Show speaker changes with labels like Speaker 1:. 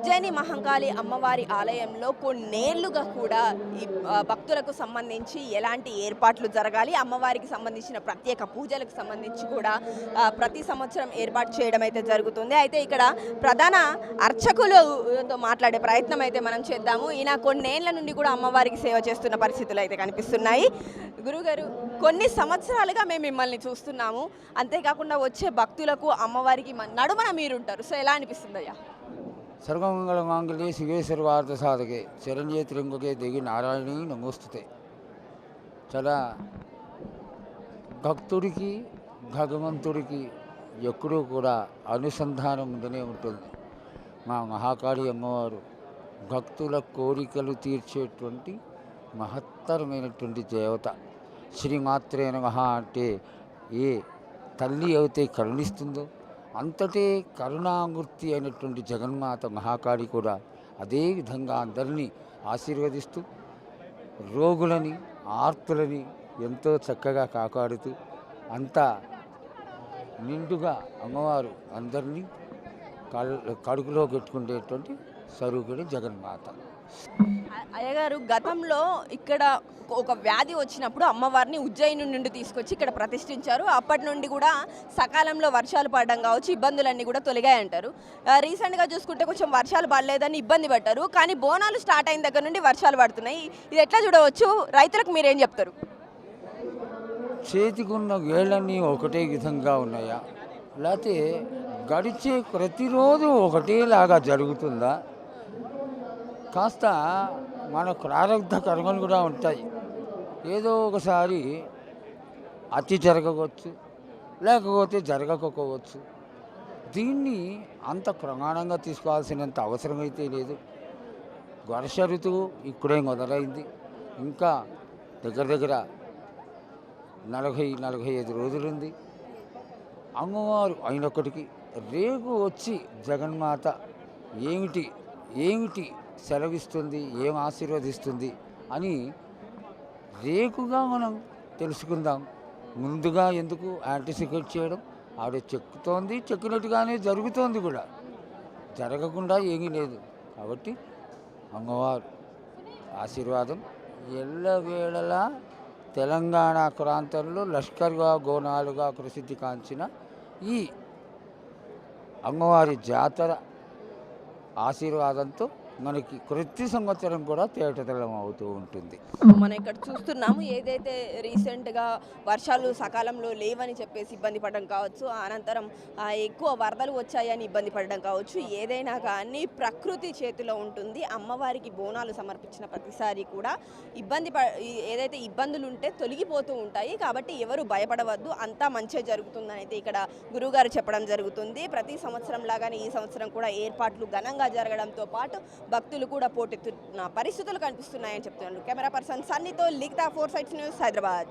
Speaker 1: ఉజ్జయిని మహంకాళి అమ్మవారి ఆలయంలో కొన్నేళ్లుగా కూడా ఈ భక్తులకు సంబంధించి ఎలాంటి ఏర్పాట్లు జరగాలి, అమ్మవారికి సంబంధించిన ప్రత్యేక పూజలకు సంబంధించి కూడా ప్రతి సంవత్సరం ఏర్పాటు చేయడం అయితే జరుగుతుంది. అయితే ఇక్కడ ప్రధాన అర్చకులతో మాట్లాడే ప్రయత్నం అయితే మనం చేద్దాము. ఈయన కొన్నేళ్ల నుండి కూడా అమ్మవారికి సేవ చేస్తున్న పరిస్థితులు అయితే కనిపిస్తున్నాయి. గురుగారు, కొన్ని సంవత్సరాలుగా మేము మిమ్మల్ని చూస్తున్నాము. అంతేకాకుండా వచ్చే భక్తులకు అమ్మవారికి నడుమన మీరుంటారు. సో ఎలా అనిపిస్తుంది అయ్యా?
Speaker 2: సర్వమంగళ మాంగళ్యే శివే సర్వార్థ సాధకే శరణ్యే త్ర్యంబకే దేవి నారాయణి నమోస్తుతే. చాలా భక్తుడికి భగవంతుడికి ఎప్పుడూ కూడా అనుసంధానం ఉంటూనే ఉంటుంది. మా మహాకాళి అమ్మవారు భక్తుల కోరికలు తీర్చేటువంటి మహత్తరమైనటువంటి దేవత. శ్రీమాత్రే నమః అంటే ఏ తల్లి అయితే కరుణిస్తుందో అంతటే కరుణామూర్తి అయినటువంటి జగన్మాత మహాకాళి కూడా అదే విధంగా అందరినీ ఆశీర్వదిస్తూ రోగులని ఆర్తులని ఎంతో చక్కగా కాపాడుతూ అంతా నిండుగా అమ్మవారు అందరినీ కడుపులో పెట్టుకునేటువంటి స్వరూపిణి జగన్మాత.
Speaker 1: అయ్యగారు, గతంలో ఇక్కడ ఒక వ్యాధి వచ్చినప్పుడు అమ్మవారిని ఉజ్జయిని నుండి తీసుకొచ్చి ఇక్కడ ప్రతిష్ఠించారు. అప్పటి నుండి కూడా సకాలంలో వర్షాలు పడడం కావచ్చు, ఇబ్బందులన్నీ కూడా తొలగాయంటారు. రీసెంట్గా చూసుకుంటే కొంచెం వర్షాలు పడలేదని ఇబ్బంది పడ్డారు. కానీ బోనాలు స్టార్ట్ అయిన దగ్గర నుండి వర్షాలు పడుతున్నాయి. ఇది ఎట్లా చూడవచ్చు? రైతులకు మీరేం చెప్తారు?
Speaker 2: చేతికున్న వేళ్ళన్నీ ఒకటే విధంగా ఉన్నాయా, లేకపోతే గడిచే ప్రతిరోజు ఒకటేలాగా జరుగుతుందా? కాస్త మన ప్రారంభ కర్మలు కూడా ఉంటాయి. ఏదో ఒకసారి అతి జరగవచ్చు, లేకపోతే జరగకపోవచ్చు. దీన్ని అంత ప్రమాణంగా తీసుకోవాల్సినంత అవసరం అయితే లేదు. వర్ష ఋతువు ఇప్పుడే మొదలైంది. ఇంకా దగ్గర దగ్గర 40-45 రోజులుంది. అమ్మవారు అయినప్పటికీ రేపు వచ్చి జగన్మాత ఏమిటి సెలవిస్తుంది, ఏం ఆశీర్వదిస్తుంది అని రేకుగా మనం తెలుసుకుందాం. ముందుగా ఎందుకు యాంటిసిపేట్ చేయడం? ఆవిడ చెక్కుతోంది, చెక్కినట్టుగానే జరుగుతోంది కూడా, జరగకుండా ఏమీ లేదు. కాబట్టి అమ్మవారు ఆశీర్వాదం ఎల్లవేళలా తెలంగాణ ప్రాంతంలో లష్కర్గా గోనాలుగా ప్రసిద్ధి కాంచిన ఈ అమ్మవారి జాతర ఆశీర్వాదంతో మనకి ప్రతి సంవత్సరం కూడా తేటతెల్లం అవుతూ ఉంటుంది.
Speaker 1: మనం ఇక్కడ చూస్తున్నాము, ఏదైతే రీసెంట్గా వర్షాలు సకాలంలో లేవని చెప్పేసి ఇబ్బంది పడడం కావచ్చు, అనంతరం ఎక్కువ వరదలు వచ్చాయని ఇబ్బంది పడడం కావచ్చు, ఏదైనా కానీ ప్రకృతి చేతిలో ఉంటుంది. అమ్మవారికి బోనాలు సమర్పించిన ప్రతిసారి కూడా ఏదైతే ఇబ్బందులు ఉంటే తొలగిపోతూ ఉంటాయి. కాబట్టి ఎవరు భయపడవద్దు, అంతా మంచిగా జరుగుతుందని అయితే ఇక్కడ గురువుగారు చెప్పడం జరుగుతుంది. ప్రతి సంవత్సరం లాగానే ఈ సంవత్సరం కూడా ఏర్పాట్లు ఘనంగా జరగడంతో పాటు భక్తులు కూడా పోటెత్తున్న పరిస్థితులు కనిపిస్తున్నాయని చెప్తున్నారు. కెమెరా పర్సన్ సన్నీతో లిఖిత, 4 Sides న్యూస్, హైదరాబాద్.